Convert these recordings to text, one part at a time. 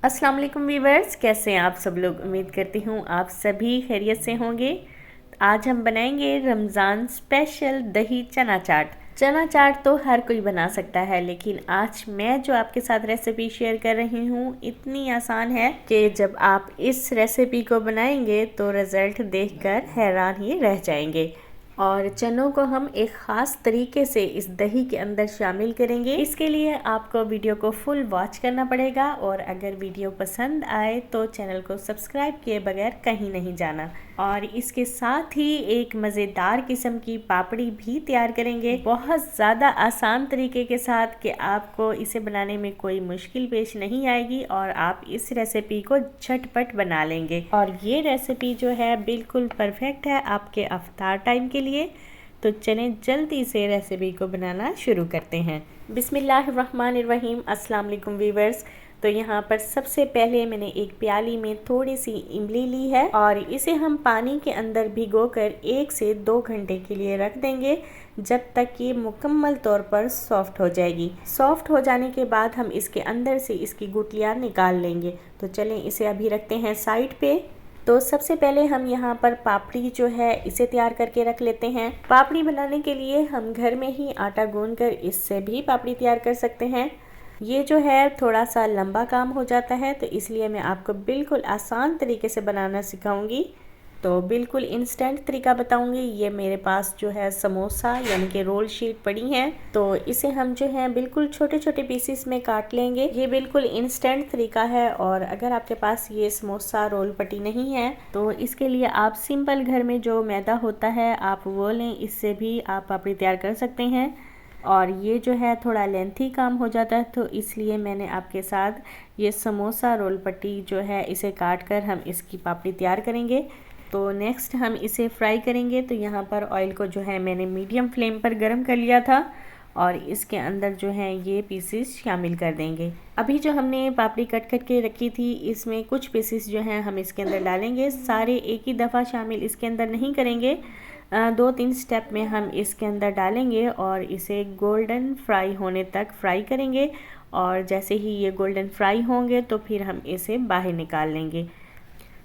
अस्सलाम वालेकुम वीवर्स, कैसे हैं आप सब लोग। उम्मीद करती हूँ आप सभी खैरियत से होंगे। आज हम बनाएंगे रमज़ान स्पेशल दही चना चाट। चना चाट तो हर कोई बना सकता है, लेकिन आज मैं जो आपके साथ रेसिपी शेयर कर रही हूँ इतनी आसान है कि जब आप इस रेसिपी को बनाएंगे तो रिज़ल्ट देखकर हैरान ही रह जाएंगे। और चनों को हम एक ख़ास तरीके से इस दही के अंदर शामिल करेंगे। इसके लिए आपको वीडियो को फुल वॉच करना पड़ेगा, और अगर वीडियो पसंद आए तो चैनल को सब्सक्राइब किए बगैर कहीं नहीं जाना। और इसके साथ ही एक मज़ेदार किस्म की पापड़ी भी तैयार करेंगे, बहुत ज़्यादा आसान तरीके के साथ कि आपको इसे बनाने में कोई मुश्किल पेश नहीं आएगी और आप इस रेसिपी को झटपट बना लेंगे। और ये रेसिपी जो है बिल्कुल परफेक्ट है आपके अफ्तार टाइम के लिए। तो चलें जल्दी से रेसिपी को बनाना शुरू करते हैं। बिस्मिल्लाहिर्रहमानिर्रहीम। अस्सलाम वालेकुम वीवर्स। तो यहाँ पर सबसे पहले मैंने एक प्याली में थोड़ी सी इमली ली है और इसे हम पानी के अंदर भिगोकर 1 से 2 घंटे के लिए रख देंगे, जब तक ये मुकम्मल तौर पर सॉफ्ट हो जाएगी। सॉफ्ट हो जाने के बाद हम इसके अंदर से इसकी गुठलियाँ निकाल लेंगे। तो चलें इसे अभी रखते हैं साइड पे। तो सबसे पहले हम यहाँ पर पापड़ी जो है इसे तैयार करके रख लेते हैं। पापड़ी बनाने के लिए हम घर में ही आटा गूंद कर इससे भी पापड़ी तैयार कर सकते हैं। ये जो है थोड़ा सा लंबा काम हो जाता है, तो इसलिए मैं आपको बिल्कुल आसान तरीके से बनाना सिखाऊंगी। तो बिल्कुल इंस्टेंट तरीका बताऊंगी। ये मेरे पास जो है समोसा यानी कि रोल शीट पड़ी है, तो इसे हम जो है बिल्कुल छोटे छोटे पीसेस में काट लेंगे। ये बिल्कुल इंस्टेंट तरीका है। और अगर आपके पास ये समोसा रोल पट्टी नहीं है तो इसके लिए आप सिंपल घर में जो मैदा होता है आप वो लें, इससे भी आप पापड़ी तैयार कर सकते हैं। और ये जो है थोड़ा लेंथी काम हो जाता है, तो इसलिए मैंने आपके साथ ये समोसा रोल पट्टी जो है इसे काट कर हम इसकी पापड़ी तैयार करेंगे। तो नेक्स्ट हम इसे फ्राई करेंगे। तो यहाँ पर ऑयल को जो है मैंने मीडियम फ्लेम पर गर्म कर लिया था और इसके अंदर जो है ये पीसेस शामिल कर देंगे। अभी जो हमने पापड़ी कट कट के रखी थी इसमें कुछ पीसेस जो हैं हम इसके अंदर डालेंगे। सारे एक ही दफ़ा शामिल इसके अंदर नहीं करेंगे, 2-3 स्टेप में हम इसके अंदर डालेंगे और इसे गोल्डन फ्राई होने तक फ्राई करेंगे। और जैसे ही ये गोल्डन फ्राई होंगे तो फिर हम इसे बाहर निकाल लेंगे।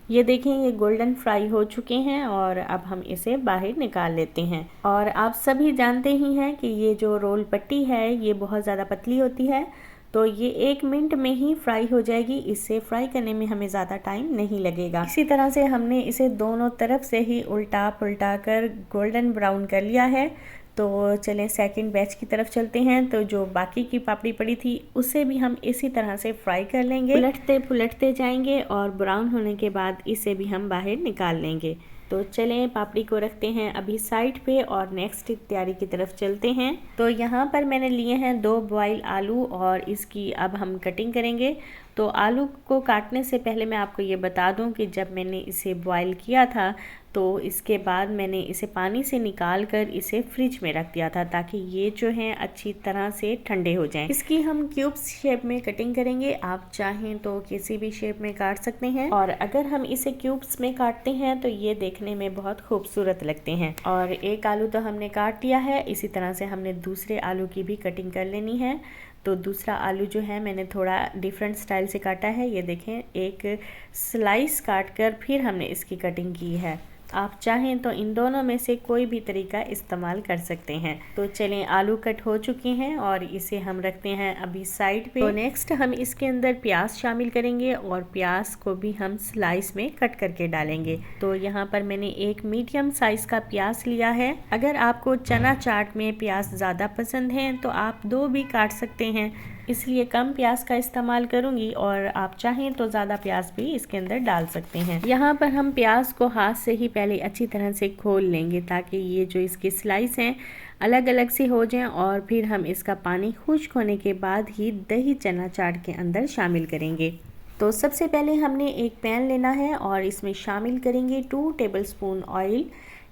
ये देखें ये गोल्डन फ्राई हो चुके हैं और अब हम इसे बाहर निकाल लेते हैं। और आप सभी जानते ही हैं कि ये जो रोल पट्टी है ये बहुत ज़्यादा पतली होती है, तो ये 1 मिनट में ही फ्राई हो जाएगी। इससे फ्राई करने में हमें ज़्यादा टाइम नहीं लगेगा। इसी तरह से हमने इसे दोनों तरफ से ही उल्टा पुल्टा कर गोल्डन ब्राउन कर लिया है। तो चलें सेकंड बैच की तरफ चलते हैं। तो जो बाकी की पापड़ी पड़ी थी उसे भी हम इसी तरह से फ्राई कर लेंगे, उलटते पुलटते जाएंगे और ब्राउन होने के बाद इसे भी हम बाहर निकाल लेंगे। तो चलें पापड़ी को रखते हैं अभी साइड पे और नेक्स्ट तैयारी की तरफ चलते हैं। तो यहाँ पर मैंने लिए हैं 2 बॉयल आलू और इसकी अब हम कटिंग करेंगे। तो आलू को काटने से पहले मैं आपको ये बता दूं कि जब मैंने इसे बॉयल किया था तो इसके बाद मैंने इसे पानी से निकाल कर इसे फ्रिज में रख दिया था, ताकि ये जो हैं अच्छी तरह से ठंडे हो जाएं। इसकी हम क्यूब्स शेप में कटिंग करेंगे। आप चाहें तो किसी भी शेप में काट सकते हैं, और अगर हम इसे क्यूब्स में काटते हैं तो ये देखने में बहुत खूबसूरत लगते हैं। और एक आलू तो हमने काट लिया है, इसी तरह से हमने दूसरे आलू की भी कटिंग कर लेनी है। तो दूसरा आलू जो है मैंने थोड़ा डिफरेंट स्टाइल से काटा है। ये देखें एक स्लाइस काट कर फिर हमने इसकी कटिंग की है। आप चाहें तो इन दोनों में से कोई भी तरीका इस्तेमाल कर सकते हैं। तो चलें आलू कट हो चुके हैं और इसे हम रखते हैं अभी साइड पे। तो नेक्स्ट हम इसके अंदर प्याज शामिल करेंगे और प्याज को भी हम स्लाइस में कट करके डालेंगे। तो यहाँ पर मैंने एक मीडियम साइज का प्याज लिया है। अगर आपको चना चाट में प्याज ज़्यादा पसंद है तो आप 2 भी काट सकते हैं, इसलिए कम प्याज का इस्तेमाल करूंगी, और आप चाहें तो ज़्यादा प्याज भी इसके अंदर डाल सकते हैं। यहाँ पर हम प्याज को हाथ से ही पहले अच्छी तरह से खोल लेंगे, ताकि ये जो इसकी स्लाइस हैं अलग अलग से हो जाएं, और फिर हम इसका पानी खुश्क होने के बाद ही दही चना चाट के अंदर शामिल करेंगे। तो सबसे पहले हमने एक पैन लेना है और इसमें शामिल करेंगे 2 टेबलस्पून ऑयल।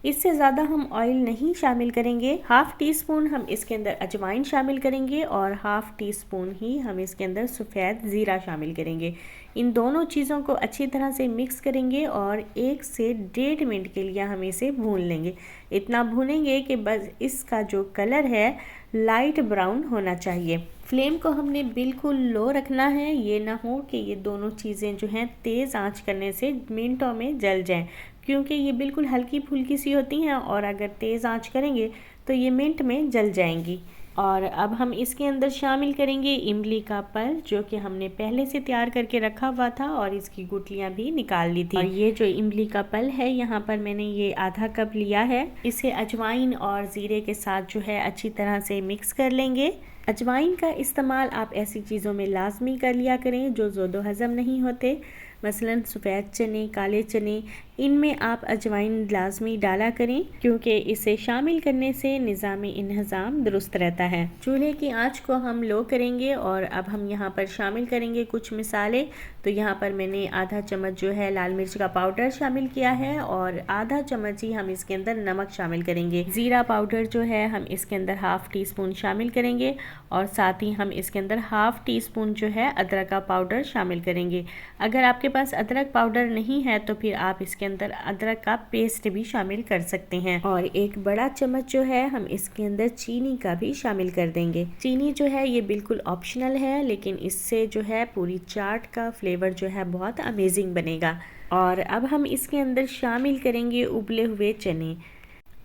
इससे ज़्यादा हम ऑयल नहीं शामिल करेंगे। हाफ टी स्पून हम इसके अंदर अजवाइन शामिल करेंगे और हाफ टी स्पून ही हम इसके अंदर सफ़ेद ज़ीरा शामिल करेंगे। इन दोनों चीज़ों को अच्छी तरह से मिक्स करेंगे और 1 से 1.5 मिनट के लिए हम इसे भून लेंगे। इतना भूनेंगे कि बस इसका जो कलर है लाइट ब्राउन होना चाहिए। फ्लेम को हमने बिल्कुल लो रखना है, ये ना हो कि ये दोनों चीज़ें जो हैं तेज़ आंच करने से मिनटों में जल जाएं, क्योंकि ये बिल्कुल हल्की फुल्की सी होती हैं और अगर तेज़ आंच करेंगे तो ये मिनट में जल जाएंगी। और अब हम इसके अंदर शामिल करेंगे इमली का पल्प, जो कि हमने पहले से तैयार करके रखा हुआ था और इसकी गुठलियाँ भी निकाल ली थी। और ये जो इमली का पल्प है, यहाँ पर मैंने ये आधा कप लिया है। इसे अजवाइन और ज़ीरे के साथ जो है अच्छी तरह से मिक्स कर लेंगे। अजवाइन का इस्तेमाल आप ऐसी चीज़ों में लाजमी कर लिया करें जो ज़ोदो हज़म नहीं होते, मसलन सफ़ेद चने, काले चने, इनमें आप अजवाइन लाजमी डाला करें, क्योंकि इसे शामिल करने से निज़ाम इंहज़ाम दुरुस्त रहता है। चूल्हे की आंच को हम लो करेंगे और अब हम यहाँ पर शामिल करेंगे कुछ मिसाले। तो यहाँ पर मैंने आधा चम्मच जो है लाल मिर्च का पाउडर शामिल किया है और आधा चम्मच ही हम इसके अंदर नमक शामिल करेंगे। ज़ीरा पाउडर जो है हम इसके अंदर हाफ़ टी स्पून शामिल करेंगे और साथ ही हम इसके अंदर हाफ़ टी स्पून जो है अदरक का पाउडर शामिल करेंगे। अगर आपके पास अदरक पाउडर नहीं है तो फिर आप इसके अंदर अदरक का पेस्ट भी शामिल कर सकते हैं। और 1 बड़ा चम्मच जो है हम इसके अंदर चीनी का भी शामिल कर देंगे। चीनी जो है ये बिल्कुल ऑप्शनल है, लेकिन इससे जो है पूरी चाट का फ्लेवर जो है बहुत अमेजिंग बनेगा। और अब हम इसके अंदर शामिल करेंगे उबले हुए चने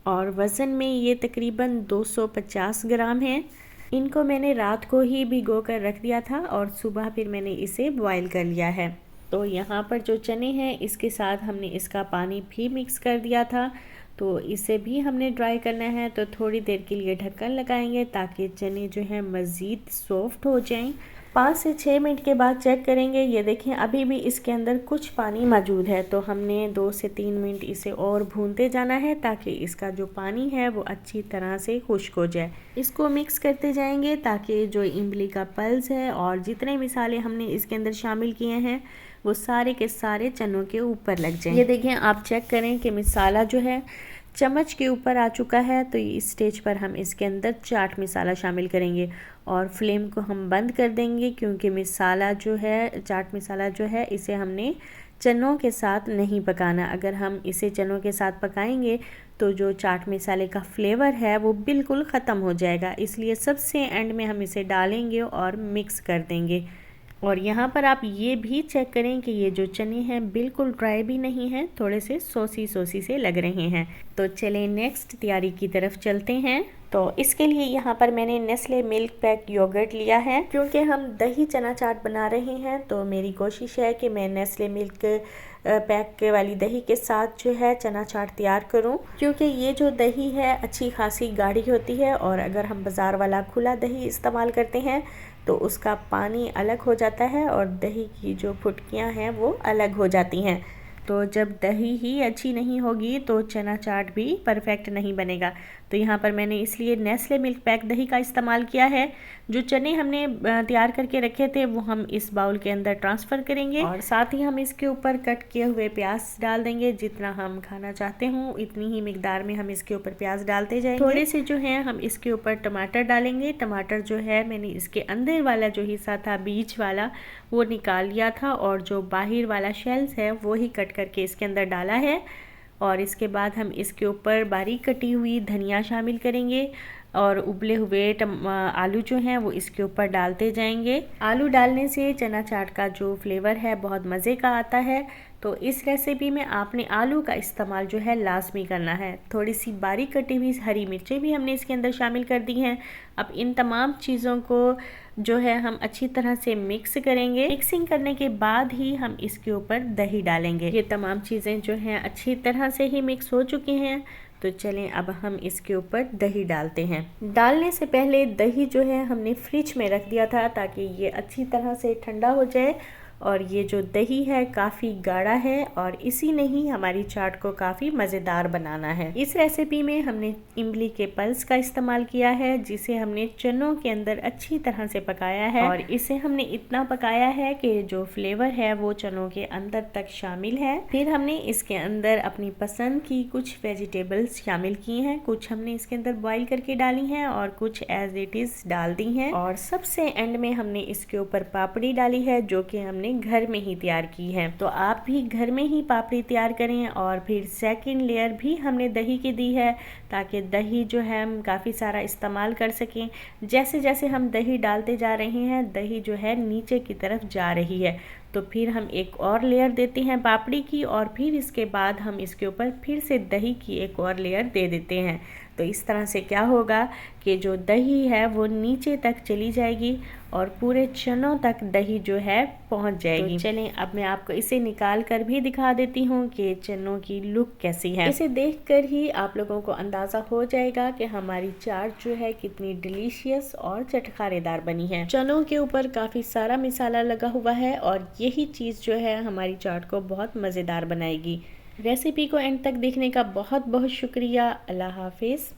और वज़न में ये तकरीबन 250 ग्राम है। इनको मैंने रात को ही भिगो कर रख दिया था और सुबह फिर मैंने इसे बॉईल कर लिया है। तो यहाँ पर जो चने हैं इसके साथ हमने इसका पानी भी मिक्स कर दिया था, तो इसे भी हमने ड्राई करना है। तो थोड़ी देर के लिए ढक्कन लगाएंगे ताकि चने जो हैं मज़ीद सॉफ्ट हो जाएं। 5 से 6 मिनट के बाद चेक करेंगे, ये देखें अभी भी इसके अंदर कुछ पानी मौजूद है। तो हमने 2 से 3 मिनट इसे और भूनते जाना है ताकि इसका जो पानी है वो अच्छी तरह से खुश्क हो जाए। इसको मिक्स करते जाएंगे ताकि जो इमली का पल्प है और जितने मिसाले हमने इसके अंदर शामिल किए हैं वो सारे के सारे चनों के ऊपर लग जाएं। ये देखें, आप चेक करें कि मसाला जो है चम्मच के ऊपर आ चुका है। तो इस स्टेज पर हम इसके अंदर चाट मसाला शामिल करेंगे और फ्लेम को हम बंद कर देंगे, क्योंकि मसाला जो है, चाट मसाला जो है, इसे हमने चनों के साथ नहीं पकाना। अगर हम इसे चनों के साथ पकाएंगे तो जो चाट मसाले का फ्लेवर है वो बिल्कुल ख़त्म हो जाएगा। इसलिए सबसे एंड में हम इसे डालेंगे और मिक्स कर देंगे। और यहाँ पर आप ये भी चेक करें कि ये जो चने हैं बिल्कुल ड्राई भी नहीं हैं, थोड़े से सोसी सोसी से लग रहे हैं। तो चलें नेक्स्ट तैयारी की तरफ चलते हैं। तो इसके लिए यहाँ पर मैंने नेस्ले मिल्क पैक योगर्ट लिया है। क्योंकि हम दही चना चाट बना रहे हैं तो मेरी कोशिश है कि मैं नेस्ले मिल्क पैक वाली दही के साथ जो है चना चाट तैयार करूं, क्योंकि ये जो दही है अच्छी खासी गाढ़ी होती है और अगर हम बाज़ार वाला खुला दही इस्तेमाल करते हैं तो उसका पानी अलग हो जाता है और दही की जो फुटकियां हैं वो अलग हो जाती हैं। तो जब दही ही अच्छी नहीं होगी तो चना चाट भी परफेक्ट नहीं बनेगा। तो यहाँ पर मैंने इसलिए नेस्ले मिल्क पैक दही का इस्तेमाल किया है। जो चने हमने तैयार करके रखे थे वो हम इस बाउल के अंदर ट्रांसफ़र करेंगे और साथ ही हम इसके ऊपर कट किए हुए प्याज डाल देंगे। जितना हम खाना चाहते हों इतनी ही मिकदार में हम इसके ऊपर प्याज डालते जाएंगे। थोड़े से जो है हम इसके ऊपर टमाटर डालेंगे। टमाटर जो है मैंने इसके अंदर वाला जो हिस्सा था बीज वाला वो निकाल लिया था और जो बाहर वाला शेल्स है वो ही कट करके इसके अंदर डाला है। और इसके बाद हम इसके ऊपर बारीक कटी हुई धनिया शामिल करेंगे और उबले हुए आलू जो हैं वो इसके ऊपर डालते जाएंगे। आलू डालने से चना चाट का जो फ्लेवर है बहुत मज़े का आता है। तो इस रेसिपी में आपने आलू का इस्तेमाल जो है लाजमी करना है। थोड़ी सी बारीक कटी हुई हरी मिर्चें भी हमने इसके अंदर शामिल कर दी हैं। अब इन तमाम चीज़ों को जो है हम अच्छी तरह से मिक्स करेंगे। मिक्सिंग करने के बाद ही हम इसके ऊपर दही डालेंगे। ये तमाम चीज़ें जो हैं अच्छी तरह से ही मिक्स हो चुकी हैं। तो चलें अब हम इसके ऊपर दही डालते हैं। डालने से पहले दही जो है हमने फ्रिज में रख दिया था ताकि ये अच्छी तरह से ठंडा हो जाए और ये जो दही है काफ़ी गाढ़ा है और इसी ने ही हमारी चाट को काफ़ी मज़ेदार बनाना है। इस रेसिपी में हमने इमली के पल्स का इस्तेमाल किया है, जिसे हमने चनों के अंदर अच्छी तरह से पकाया है और इसे हमने इतना पकाया है कि जो फ्लेवर है वो चनों के अंदर तक शामिल है। फिर हमने इसके अंदर अपनी पसंद की कुछ वेजिटेबल्स शामिल की हैं, कुछ हमने इसके अंदर बॉईल करके डाली हैं और कुछ एज इट इज डाल दी हैं। और सबसे एंड में हमने इसके ऊपर पापड़ी डाली है, जो कि हमने घर में ही तैयार की है। तो आप भी घर में ही पापड़ी तैयार करें। और फिर सेकंड लेयर भी हमने दही की दी है, ताकि दही जो है हम काफ़ी सारा इस्तेमाल कर सकें। जैसे जैसे हम दही डालते जा रहे हैं, दही जो है नीचे की तरफ जा रही है। तो फिर हम एक और लेयर देते हैं पापड़ी की और फिर इसके बाद हम इसके ऊपर फिर से दही की एक और लेयर दे देते हैं। तो इस तरह से क्या होगा कि जो दही है वो नीचे तक चली जाएगी और पूरे चनों तक दही जो है पहुंच जाएगी। तो चलें अब मैं आपको इसे निकाल कर भी दिखा देती हूँ कि चनों की लुक कैसी है। इसे देखकर ही आप लोगों को अंदाज़ा हो जाएगा कि हमारी चाट जो है कितनी डिलीशियस और चटखारेदार बनी है। चनों के ऊपर काफ़ी सारा मसाला लगा हुआ है और यही चीज़ जो है हमारी चाट को बहुत मज़ेदार बनाएगी। रेसिपी को एंड तक देखने का बहुत बहुत शुक्रिया। अल्लाह हाफिज़।